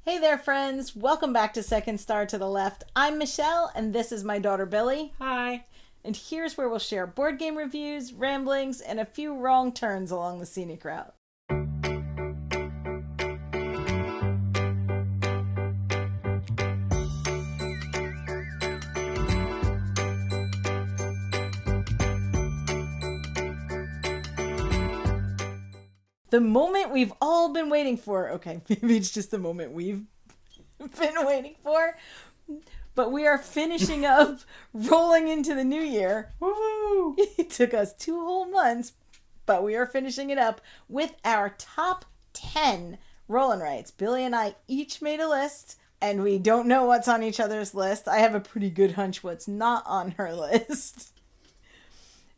Hey there, friends. Welcome back to Second Star to the Left. I'm Michelle, and this is my daughter, Billy. Hi. And here's where we'll share board game reviews, ramblings, and a few wrong turns along the scenic route. The moment we've all been waiting for. Okay, maybe it's just the moment we've been waiting for. But we are finishing up rolling into the new year. Woohoo! It took us 2 whole months, but we are finishing it up with our top 10 roll and writes. Billy and I each made a list, and we don't know what's on each other's list. I have a pretty good hunch what's not on her list.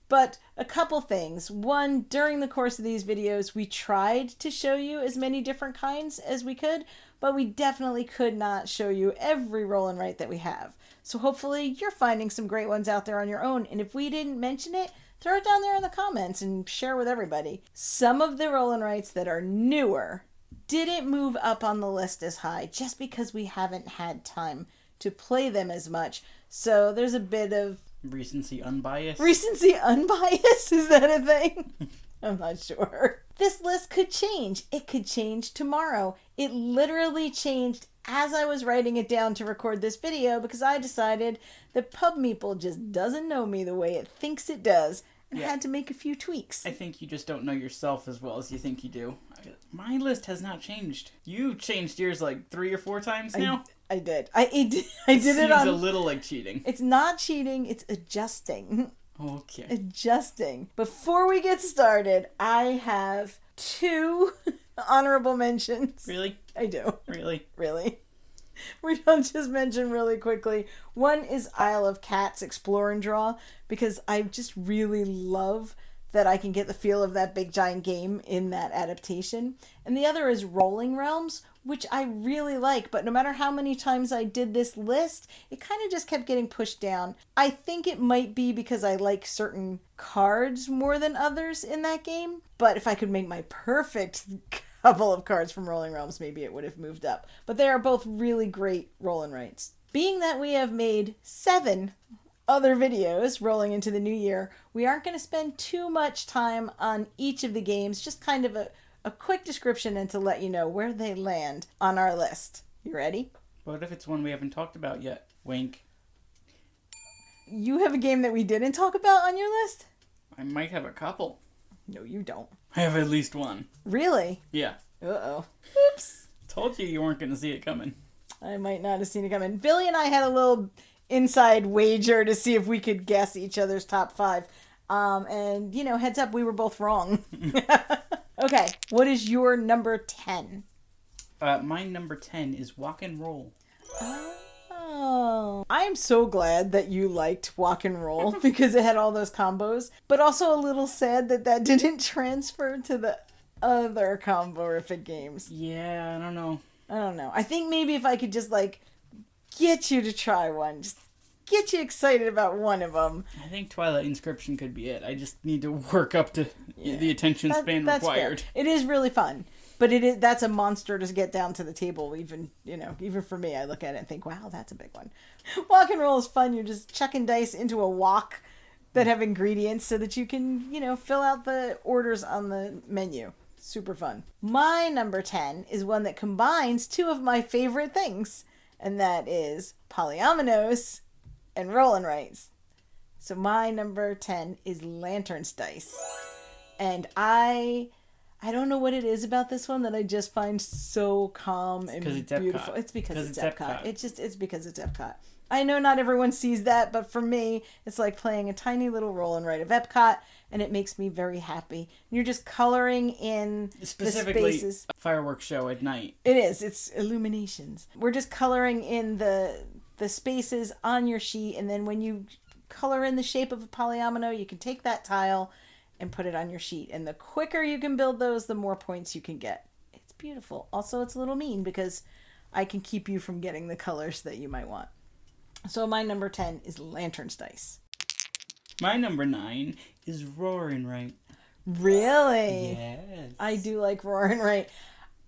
But a couple things. One, during the course of these videos, we tried to show you as many different kinds as we could, but we definitely could not show you every roll and write that we have. So hopefully you're finding some great ones out there on your own, and if we didn't mention it, throw it down there in the comments and share with everybody. Some of the roll and writes that are newer didn't move up on the list as high just because we haven't had time to play them as much. So there's a bit of Recency unbiased? Recency unbiased? Is that a thing? I'm not sure. This list could change. It could change tomorrow. It literally changed as I was writing it down to record this video because I decided that Pub Meeple just doesn't know me the way it thinks it does and had to make a few tweaks. I think you just don't know yourself as well as you think you do. My list has not changed. You changed yours like 3 or 4 times now? I did. I did it on... Seems a little like cheating. It's not cheating. It's adjusting. Okay. Adjusting. Before we get started, I have 2 honorable mentions. Really? I do. Really? Really. We don't just mention really quickly. One is Isle of Cats Explore and Draw, because I just really love that I can get the feel of that big giant game in that adaptation. And the other is Rolling Realms, which I really like, but no matter how many times I did this list, it kind of just kept getting pushed down. I think it might be because I like certain cards more than others in that game, but if I could make my perfect couple of cards from Rolling Realms, maybe it would have moved up. But they are both really great roll and writes. Being that we have made 7 other videos rolling into the new year, we aren't going to spend too much time on each of the games, just kind of a quick description and to let you know where they land on our list. You ready? What if it's one we haven't talked about yet? Wink. You have a game that we didn't talk about on your list? I might have a couple. No, you don't. I have at least one. Really? Yeah. Uh-oh. Oops. Told you weren't going to see it coming. I might not have seen it coming. Billy and I had a little inside wager to see if we could guess each other's top 5. And, heads up, we were both wrong. Okay, what is your number 10? My number 10 is Walk and Roll. Oh. I'm so glad that you liked Walk and Roll because it had all those combos, but also a little sad that didn't transfer to the other comborific games. Yeah, I don't know. I think maybe if I could just, get you to try one, just get you excited about one of them. I think Twilight Inscription could be it. I just need to work up to the attention span required. Fair. It is really fun, but that's a monster to get down to the table. Even for me, I look at it and think, wow, that's a big one. Walk and Roll is fun. You're just chucking dice into a wok that have ingredients so that you can, fill out the orders on the menu. Super fun. My number 10 is one that combines 2 of my favorite things, and that is Polyominoes and Roll and Writes. So my number 10 is Lanterns Dice. And I don't know what it is about this one that I just find so calm and beautiful. It's because it's Epcot. It's because it's Epcot. I know not everyone sees that, but for me, it's like playing a tiny little roll and write of Epcot, and it makes me very happy. You're just coloring in specifically the spaces. Fireworks show at night. It is. It's illuminations. We're just coloring in the spaces on your sheet, and then when you color in the shape of a polyomino, you can take that tile and put it on your sheet. And the quicker you can build those, the more points you can get. It's beautiful. Also, it's a little mean because I can keep you from getting the colors that you might want. So my number 10 is Lanterns Dice. My number 9 is Roar and Write. Really? Yes. I do like Roar and Write.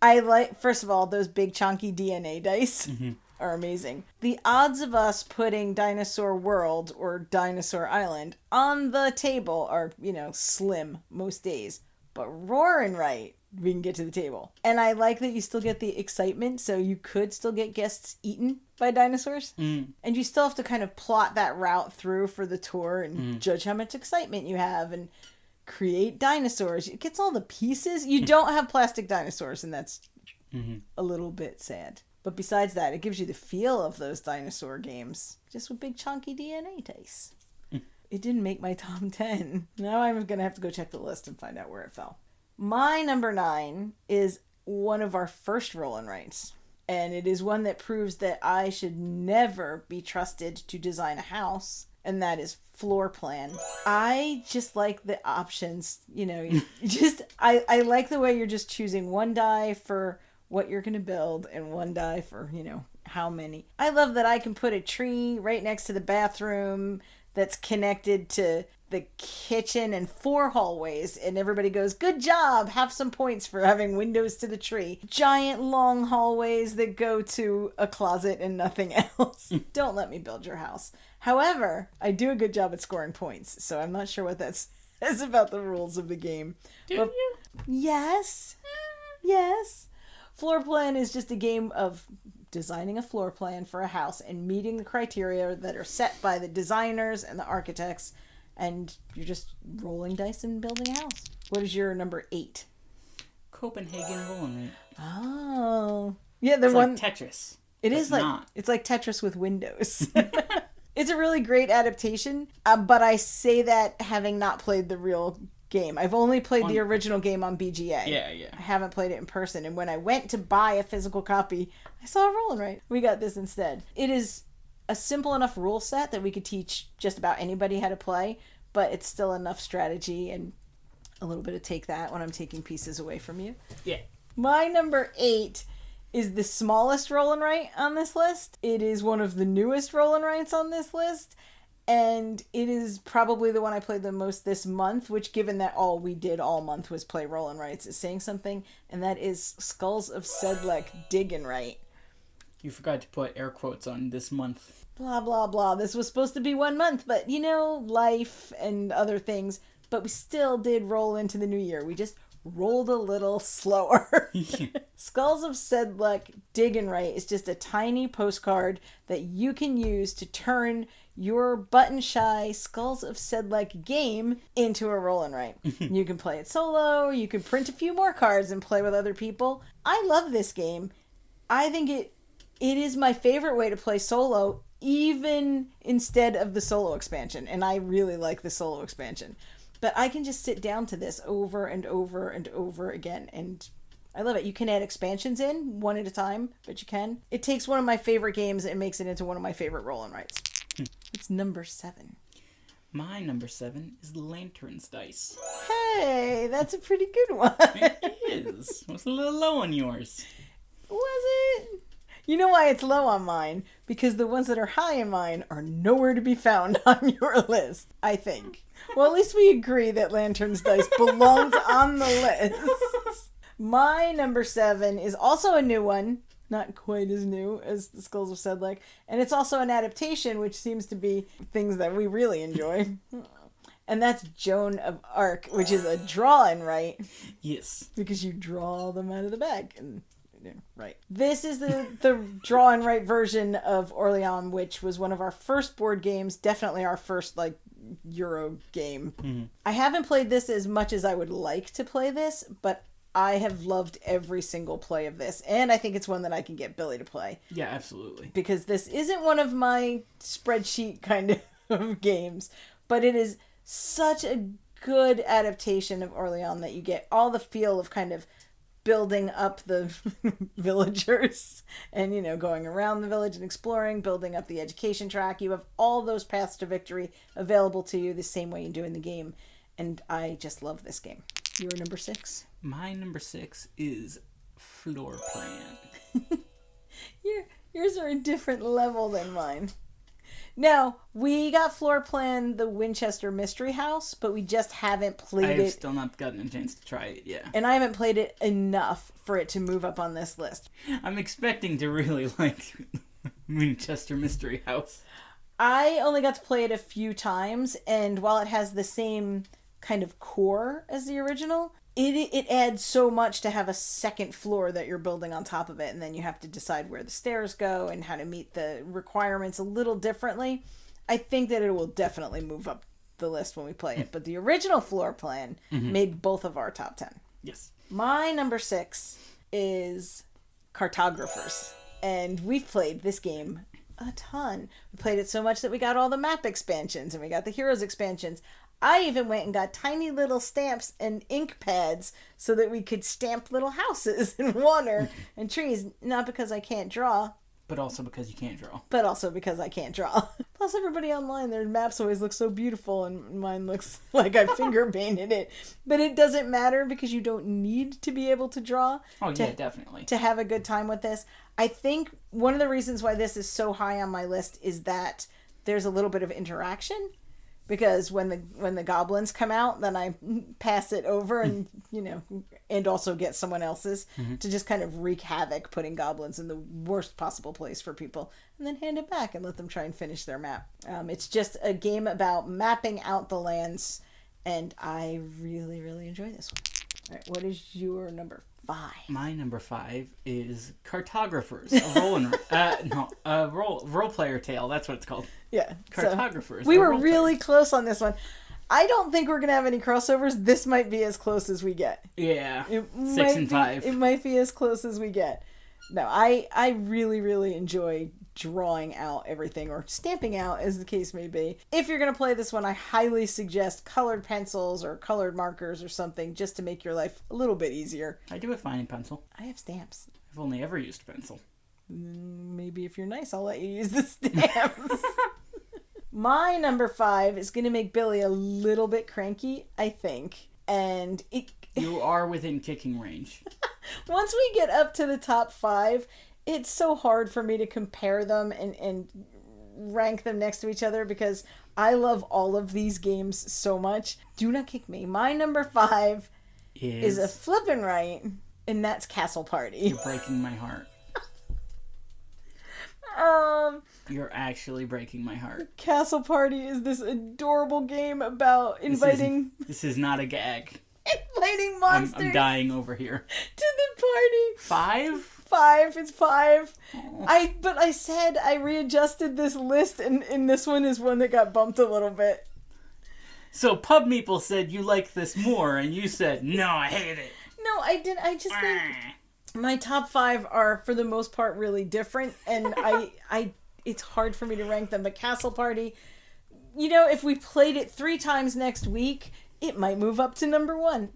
I like, first of all, those big chunky DNA dice Mm-hmm. are amazing. The odds of us putting Dinosaur World or Dinosaur Island on the table are, slim most days. But roaring right, we can get to the table. And I like that you still get the excitement, so you could still get guests eaten by dinosaurs. Mm. And you still have to kind of plot that route through for the tour and judge how much excitement you have and create dinosaurs. It gets all the pieces. You don't have plastic dinosaurs, and that's a little bit sad. But besides that, it gives you the feel of those dinosaur games, just with big chunky DNA dice. It didn't make my top 10. Now I'm going to have to go check the list and find out where it fell. My number 9 is one of our first roll and writes. And it is one that proves that I should never be trusted to design a house. And that is floor plan. I just like the options. I like the way you're just choosing one die for what you're going to build and one die for, how many. I love that I can put a tree right next to the bathroom that's connected to the kitchen and 4 hallways, and everybody goes, good job, have some points for having windows to the tree. Giant long hallways that go to a closet and nothing else. Don't let me build your house. However, I do a good job at scoring points, so I'm not sure what that says about the rules of the game. Do you? Yes. Floor plan is just a game of designing a floor plan for a house and meeting the criteria that are set by the designers and the architects, and you're just rolling dice and building a house. What is your number 8? Copenhagen rolling rate. Oh. Yeah, It's one like Tetris. It is like not. It's like Tetris with windows. It's a really great adaptation, but I say that having not played the real game. I've only played the original game on BGA. Yeah. I haven't played it in person, and when I went to buy a physical copy, I saw a roll and write. We got this instead. It is a simple enough rule set that we could teach just about anybody how to play, but it's still enough strategy and a little bit of take that when I'm taking pieces away from you. Yeah. My number 8 is the smallest roll and write on this list. It is one of the newest roll and writes on this list, and it is probably the one I played the most this month, which, given that all we did all month was play roll and writes, is saying something, and that is Skulls of Sedlec Dig and Write. You forgot to put air quotes on this month. Blah, blah, blah. This was supposed to be 1 month, but, life and other things. But we still did roll into the new year. We just rolled a little slower. Skulls of Sedlec Dig and Write is just a tiny postcard that you can use to turn your button-shy Skulls of Sedlec game into a roll and write. You can play it solo, you can print a few more cards and play with other people. I love this game. I think it is my favorite way to play solo, even instead of the solo expansion, and I really like the solo expansion. But I can just sit down to this over and over and over again, and I love it. You can add expansions in one at a time, but you can. It takes one of my favorite games and makes it into one of my favorite roll and writes. It's number 7. My number 7 is Lanterns Dice. Hey, that's a pretty good one. It is. It was a little low on yours. Was it? You know why it's low on mine? Because the ones that are high in mine are nowhere to be found on your list, I think. Well, at least we agree that Lanterns Dice belongs on the list. My number 7 is also a new one. Not quite as new as the Skulls of Sedlec. And it's also an adaptation, which seems to be things that we really enjoy. And that's Joan of Arc, which is a draw and write. Yes. Because you draw them out of the bag. And right. This is the draw and write version of Orleans, which was one of our first board games. Definitely our first, Euro game. Mm-hmm. I haven't played this as much as I would like to play this, but I have loved every single play of this, and I think it's one that I can get Billy to play. Yeah, absolutely. Because this isn't one of my spreadsheet kind of games, but it is such a good adaptation of Orleans that you get all the feel of kind of building up the villagers and, going around the village and exploring, building up the education track. You have all those paths to victory available to you the same way you do in the game, and I just love this game. Your number 6? My number 6 is Floor Plan. Yours are a different level than mine. Now, we got floor plan the Winchester Mystery House, but we just haven't played it. I've still not gotten a chance to try it, yeah. And I haven't played it enough for it to move up on this list. I'm expecting to really like Winchester Mystery House. I only got to play it a few times, and while it has the same kind of core as the original, it adds so much to have a second floor that you're building on top of it, and then you have to decide where the stairs go and how to meet the requirements a little differently. I think that it will definitely move up the list when we play it, but the original floor plan made both of our top 10. Yes. My number 6 is Cartographers, and we've played this game a ton. We played it so much that we got all the map expansions and we got the heroes expansions. I even went and got tiny little stamps and ink pads so that we could stamp little houses and water and trees. Not because I can't draw. But also because you can't draw. But also because I can't draw. Plus everybody online, their maps always look so beautiful and mine looks like I finger painted it. But it doesn't matter because you don't need to be able to draw. Oh, yeah, definitely. To have a good time with this. I think one of the reasons why this is so high on my list is that there's a little bit of interaction. Because when the goblins come out, then I pass it over and, and also get someone else's to just kind of wreak havoc, putting goblins in the worst possible place for people, and then hand it back and let them try and finish their map. It's just a game about mapping out the lands, and I really, really enjoy this one. All right, what is your number 5? My number 5 is Cartographers, a role player tale. That's what it's called. Yeah, Cartographers. So we were really close on this one. I don't think we're gonna have any crossovers. This might be as close as we get. Yeah, 6 and 5. It might be as close as we get. No, I really, really enjoy drawing out everything, or stamping out, as the case may be. If you're going to play this one, I highly suggest colored pencils or colored markers or something, just to make your life a little bit easier. I do have fine pencil. I have stamps. I've only ever used pencil. Maybe if you're nice, I'll let you use the stamps. My number 5 is going to make Billy a little bit cranky, I think. And you are within kicking range. Once we get up to the top 5, it's so hard for me to compare them and rank them next to each other because I love all of these games so much. Do not kick me. My number 5 is a flippin' right, and that's Castle Party. You're breaking my heart. You're actually breaking my heart. Castle Party is this adorable game about inviting... This is not a gag. Inviting monsters. I'm dying over here. To the party. 5? 5. It's 5. Oh. But I said I readjusted this list, and this one is one that got bumped a little bit. So Pub Meeple said you like this more, and you said, no, I hate it. No, I didn't. I just think my top 5 are, for the most part, really different, and it's hard for me to rank them. But Castle Party, if we played it 3 times next week, it might move up to number 1.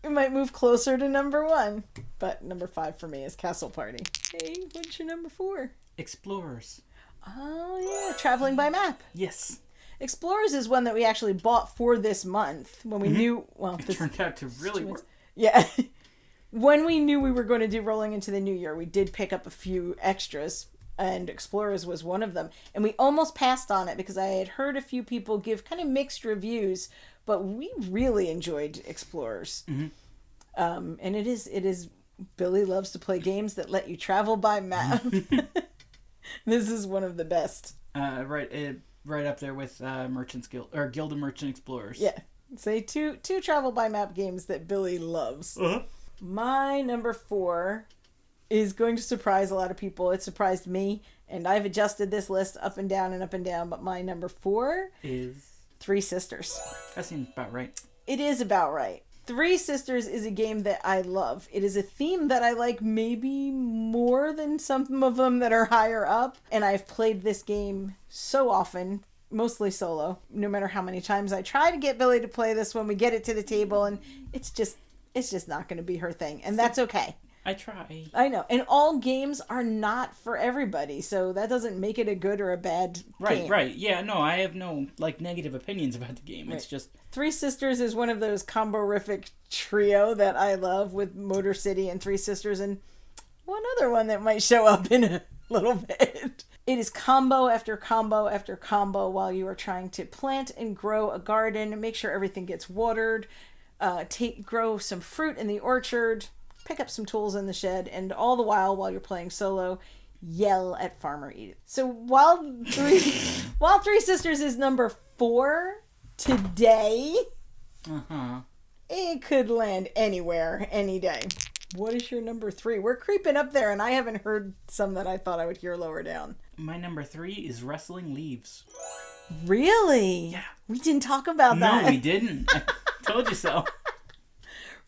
It might move closer to number 1. But number 5 for me is Castle Party. Hey, what's your number 4? Explorers. Oh, yeah. Traveling by map. Yes. Explorers is one that we actually bought for this month when we knew... Well, it turned out to really work. Yeah. When we knew we were going to do Rolling into the New Year, we did pick up a few extras, and Explorers was one of them. And we almost passed on it because I had heard a few people give kind of mixed reviews, but we really enjoyed Explorers. Mm-hmm. And it is Billy loves to play games that let you travel by map. This is one of the best. Right up there with Merchant's Guild or Guild of Merchant Explorers. Yeah, say two travel by map games that Billy loves. Uh-huh. My number 4 is going to surprise a lot of people. It surprised me, and I've adjusted this list up and down and up and down. But my number 4 is Three Sisters. That seems about right. It is about right. Three Sisters is a game that I love. It is a theme that I like maybe more than some of them that are higher up. And I've played this game so often, mostly solo. No matter how many times I try to get Billy to play this when we get it to the table, and it's just not going to be her thing. And that's okay. I try. I know. And all games are not for everybody, so that doesn't make it a good or a bad game. Right. Yeah, no, I have no, negative opinions about the game. Right. It's just... Three Sisters is one of those combo-rific trio that I love with Motor City and Three Sisters and one other one that might show up in a little bit. It is combo after combo after combo while you are trying to plant and grow a garden and make sure everything gets watered, grow some fruit in the orchard, pick up some tools in the shed, and all the while you're playing solo, yell at Farmer Edith. So while Three Sisters is number 4 today, it could land anywhere, any day. What is your number 3? We're creeping up there, and I haven't heard some that I thought I would hear lower down. My number 3 is Rustling Leaves. Really? Yeah. We didn't talk about that. No, we didn't. I told you so.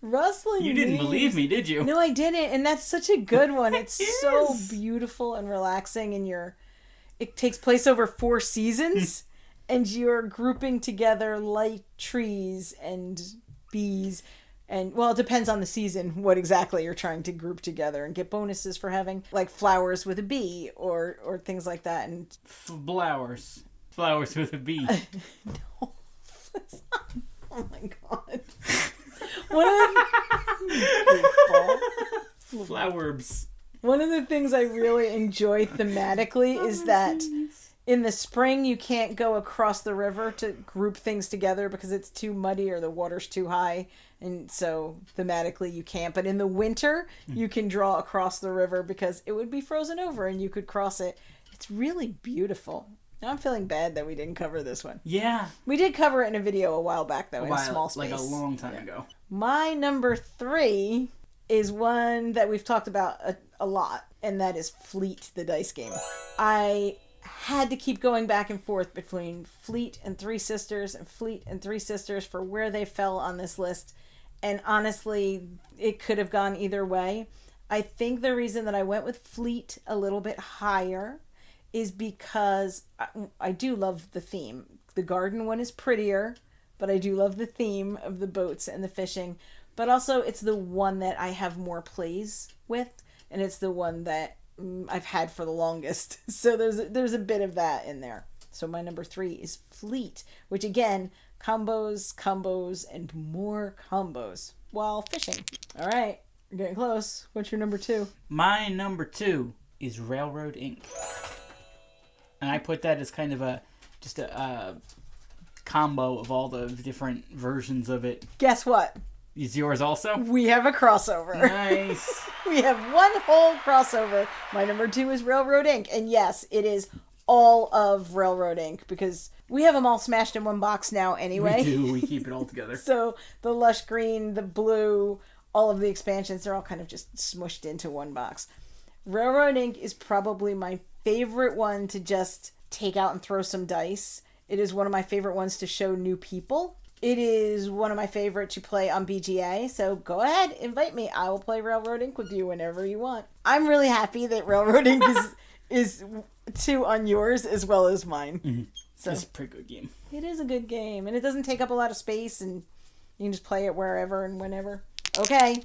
Rustling Leaves. You didn't believe me, did you? No, I didn't, and that's such a good one. It's so beautiful and relaxing, and it takes place over 4 seasons, and you're grouping together like trees and bees. And, well, it depends on the season what exactly you're trying to group together and get bonuses for having, like, flowers with a bee or things like that. And Flowers. Flowers with a bee. No. Oh, my God. Flowerbs. One of the things I really enjoy thematically is that in the spring you can't go across the river to group things together because it's too muddy or the water's too high, and so thematically you can't. But in the winter you can draw across the river because it would be frozen over and you could cross it. It's really beautiful. Now I'm feeling bad that we didn't cover this one. Yeah. We did cover it in a video a while back though, in a small space. Like a long time ago. My number 3 is one that we've talked about a lot, and that is Fleet, the dice game. I had to keep going back and forth between Fleet and Three Sisters and Fleet and Three Sisters for where they fell on this list, and honestly, it could have gone either way. I think the reason that I went with Fleet a little bit higher is because I do love the theme. The garden one is prettier, but I do love the theme of the boats and the fishing. But also, it's the one that I have more plays with, and it's the one that I've had for the longest. So there's a bit of that in there. So my number 3 is Fleet, which again, combos, and more combos while fishing. All right, we're getting close. What's your number 2? My number 2 is Railroad Inc. And I put that as kind of a combo of all the different versions of it. Guess what? Is yours also? We have a crossover. Nice. We have one whole crossover. My number 2 is Railroad Inc. And yes, it is all of Railroad Inc. because we have them all smashed in one box now anyway. We do. We keep it all together. So the lush green, the blue, all of the expansions, they're all kind of just smushed into one box. Railroad Inc. is probably my favorite one to just take out and throw some dice. It is one of my favorite ones to show new people. It is one of my favorite to play on BGA, so go ahead, invite me. I will play Railroad Inc. with you whenever you want. I'm really happy that Railroad Inc. is 2 on yours as well as mine. Mm-hmm. So it's a pretty good game. It is a good game, and it doesn't take up a lot of space, and you can just play it wherever and whenever. Okay.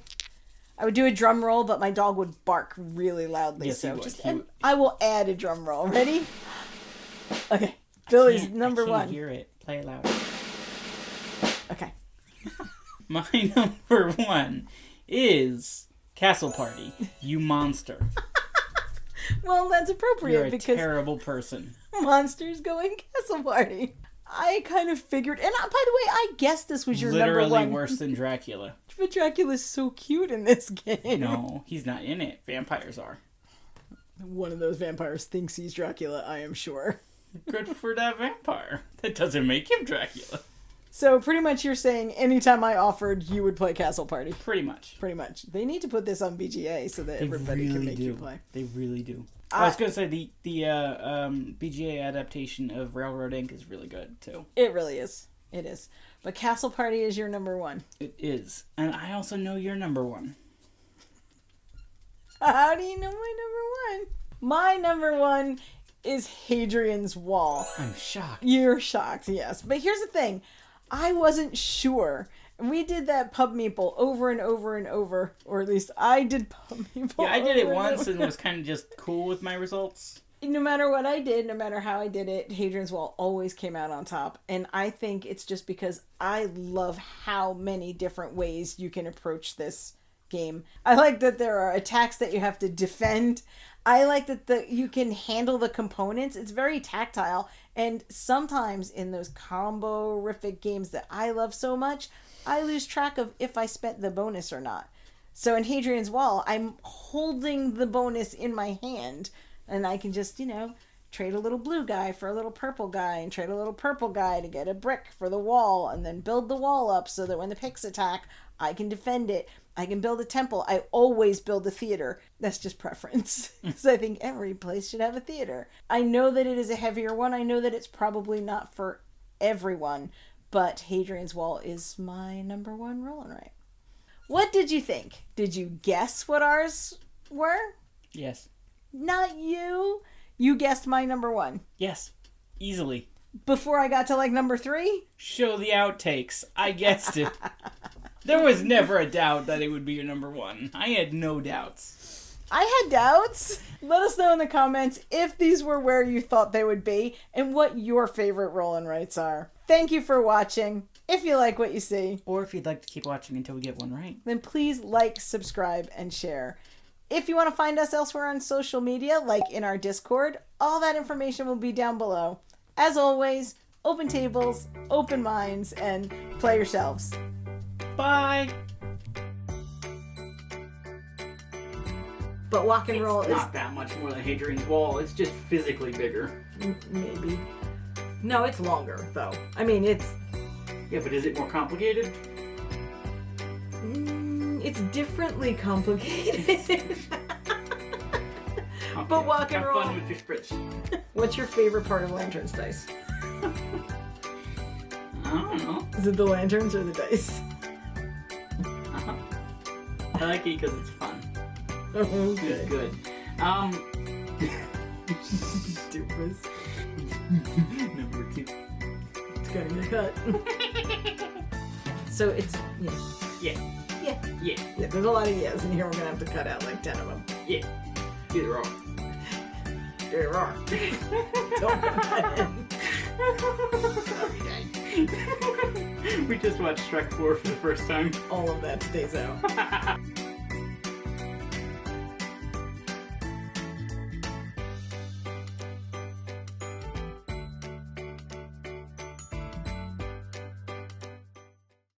I would do a drum roll, but my dog would bark really loudly. Yes, so he would. I will add a drum roll. Ready? Okay. Billy's number 1. I can't hear it. Play it louder. Okay. My number 1 is Castle Party. You monster. Well, that's appropriate. You're a because terrible person. monsters go in Castle Party. I kind of figured, and by the way, I guessed this was your Literally number 1. worse than Dracula. But Dracula's so cute in this game. No, he's not in it. Vampires are. One of those vampires thinks he's Dracula, I am sure. Good for that vampire. That doesn't make him Dracula. So pretty much you're saying anytime I offered, you would play Castle Party. Pretty much. Pretty much. They need to put this on BGA so that everybody can make you play. They really do. I was going to say the BGA adaptation of Railroad Inc. is really good, too. It really is. It is. But Castle Party is your number 1. It is. And I also know your number 1. How do you know my number 1? My number 1 is Hadrian's Wall. I'm shocked. You're shocked, yes. But here's the thing. I wasn't sure. And we did that pub meeple over and over and over. Or at least I did pub meeple. Yeah, I did it once and was kind of just cool with my results. No matter what I did, no matter how I did it, Hadrian's Wall always came out on top. And I think it's just because I love how many different ways you can approach this game. I like that there are attacks that you have to defend. I like that you can handle the components. It's very tactile. And sometimes in those combo-rific games that I love so much, I lose track of if I spent the bonus or not. So in Hadrian's Wall, I'm holding the bonus in my hand, and I can just, trade a little blue guy for a little purple guy, and trade a little purple guy to get a brick for the wall, and then build the wall up so that when the Picts attack, I can defend it. I can build a temple. I always build a theater. That's just preference. Because I think every place should have a theater. I know that it is a heavier one. I know that it's probably not for everyone. But Hadrian's Wall is my number one roll and write. What did you think? Did you guess what ours were? Yes. Not you. You guessed my number one. Yes. Easily. Before I got to number 3? Show the outtakes. I guessed it. There was never a doubt that it would be your number one. I had no doubts. I had doubts. Let us know in the comments if these were where you thought they would be and what your favorite roll and writes are. Thank you for watching. If you like what you see, or if you'd like to keep watching until we get one right, then please like, subscribe, and share. If you want to find us elsewhere on social media, like in our Discord, all that information will be down below. As always, open tables, open minds, and play yourselves. Bye! But Walk and Roll is not that much more than Hadrian's Wall. It's just physically bigger. Maybe. No, it's longer, though. I mean, it's... Yeah, but is it more complicated? It's differently complicated. Okay. But Walk and Roll... Have fun with your spreadsheet. What's your favorite part of Lanterns Dice? I don't know. Is it the lanterns or the dice? I like it because it's fun. Oh, It's good. Stupid. Number 2. It's gotta get cut. So it's... Yeah. Yeah, there's a lot of yeahs, and here we're gonna have to cut out 10 of them. Yeah. Either or. Either or. Don't put that in. We just watched Shrek 4 for the first time. All of that stays out.